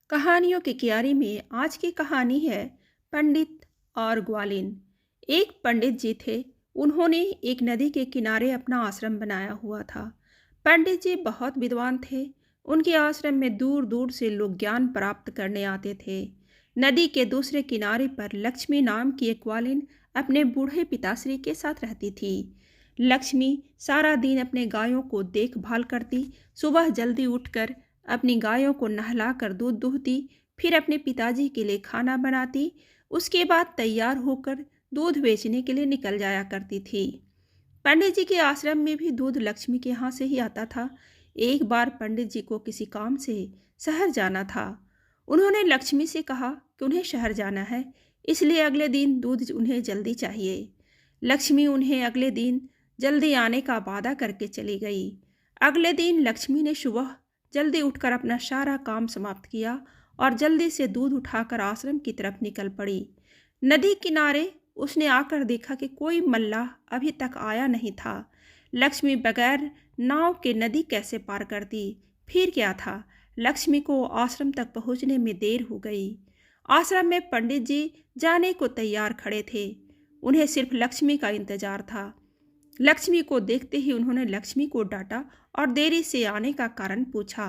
कहानियों की क्यारी में आज की कहानी है पंडित और ग्वालिन। एक पंडित जी थे। उन्होंने एक नदी के किनारे अपना आश्रम बनाया हुआ था। पंडित जी बहुत विद्वान थे। उनके आश्रम में दूर दूर से लोग ज्ञान प्राप्त करने आते थे। नदी के दूसरे किनारे पर लक्ष्मी नाम की एक ग्वालिन अपने बूढ़े पिताश्री के साथ रहती थी। लक्ष्मी सारा दिन अपने गायों को देखभाल करती। सुबह जल्दी उठकर अपनी गायों को नहलाकर दूध दूहती, फिर अपने पिताजी के लिए खाना बनाती। उसके बाद तैयार होकर दूध बेचने के लिए निकल जाया करती थी। पंडित जी के आश्रम में भी दूध लक्ष्मी के यहाँ से ही आता था। एक बार पंडित जी को किसी काम से शहर जाना था। उन्होंने लक्ष्मी से कहा कि उन्हें शहर जाना है, इसलिए अगले दिन दूध उन्हें जल्दी चाहिए। लक्ष्मी उन्हें अगले दिन जल्दी आने का वादा करके चली गई। अगले दिन लक्ष्मी ने सुबह जल्दी उठकर अपना सारा काम समाप्त किया और जल्दी से दूध उठाकर आश्रम की तरफ निकल पड़ी। नदी किनारे उसने आकर देखा कि कोई मल्लाह अभी तक आया नहीं था। लक्ष्मी बगैर नाव के नदी कैसे पार करती? फिर क्या था, लक्ष्मी को आश्रम तक पहुंचने में देर हो गई। आश्रम में पंडित जी जाने को तैयार खड़े थे। उन्हें सिर्फ लक्ष्मी का इंतजार था। लक्ष्मी को देखते ही उन्होंने लक्ष्मी को डांटा और देरी से आने का कारण पूछा।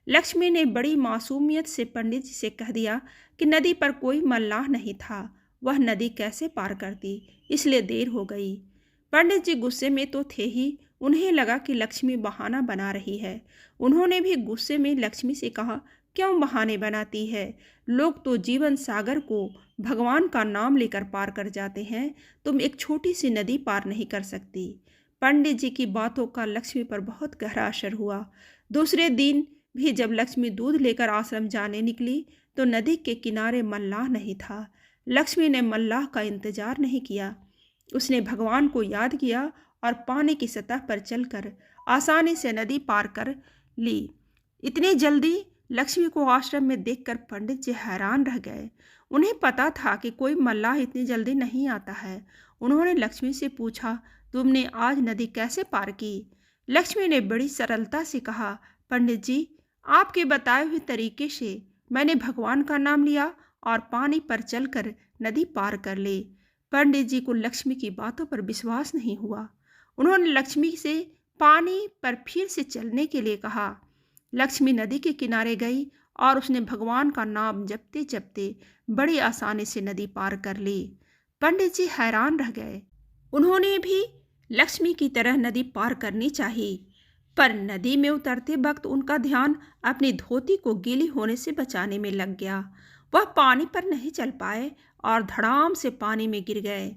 लक्ष्मी ने बड़ी मासूमियत से पंडित जी से कह दिया कि नदी पर कोई मल्लाह नहीं था, वह नदी कैसे पार करती, इसलिए देर हो गई। पंडित जी गुस्से में तो थे ही। उन्हें लगा कि लक्ष्मी बहाना बना रही है। उन्होंने भी गुस्से में लक्ष्मी से कहा, क्यों बहाने बनाती है? लोग तो जीवन सागर को भगवान का नाम लेकर पार कर जाते हैं, तुम एक छोटी सी नदी पार नहीं कर सकती। पंडित जी की बातों का लक्ष्मी पर बहुत गहरा असर हुआ। दूसरे दिन भी जब लक्ष्मी दूध लेकर आश्रम जाने निकली तो नदी के किनारे मल्लाह नहीं था। लक्ष्मी ने मल्लाह का इंतजार नहीं किया। उसने भगवान को याद किया और पानी की सतह पर चलकर आसानी से नदी पार कर ली। इतनी जल्दी लक्ष्मी को आश्रम में देखकर पंडित जी हैरान रह गए। उन्हें पता था कि कोई मल्लाह इतनी जल्दी नहीं आता है। उन्होंने लक्ष्मी से पूछा, तुमने आज नदी कैसे पार की? लक्ष्मी ने बड़ी सरलता से कहा, पंडित जी, आपके बताए हुए तरीके से मैंने भगवान का नाम लिया और पानी पर चलकर नदी पार कर ली। पंडित जी को लक्ष्मी की बातों पर विश्वास नहीं हुआ। उन्होंने लक्ष्मी से पानी पर फिर से चलने के लिए कहा। लक्ष्मी नदी के किनारे गई और उसने भगवान का नाम जपते जपते बड़ी आसानी से नदी पार कर ली। पंडित जी हैरान रह गए। उन्होंने भी लक्ष्मी की तरह नदी पार करनी चाहिए, पर नदी में उतरते वक्त उनका ध्यान अपनी धोती को गीली होने से बचाने में लग गया। वह पानी पर नहीं चल पाए और धड़ाम से पानी में गिर गए।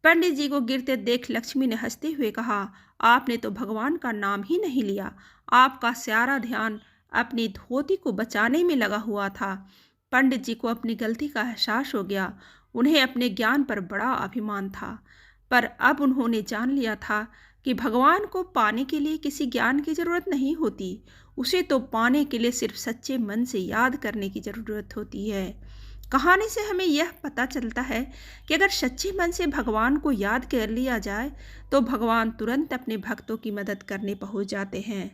पंडित जी को गिरते देख लक्ष्मी ने हंसते हुए कहा, आपने तो भगवान का नाम ही नहीं लिया, आपका सारा ध्यान अपनी धोती को बचाने में लगा हुआ था। पंडित जी को अपनी गलती का एहसास हो गया। उन्हें अपने ज्ञान पर बड़ा अभिमान था, पर अब उन्होंने जान लिया था कि भगवान को पाने के लिए किसी ज्ञान की ज़रूरत नहीं होती, उसे तो पाने के लिए सिर्फ सच्चे मन से याद करने की ज़रूरत होती है। कहानी से हमें यह पता चलता है कि अगर सच्चे मन से भगवान को याद कर लिया जाए तो भगवान तुरंत अपने भक्तों की मदद करने पहुंच जाते हैं।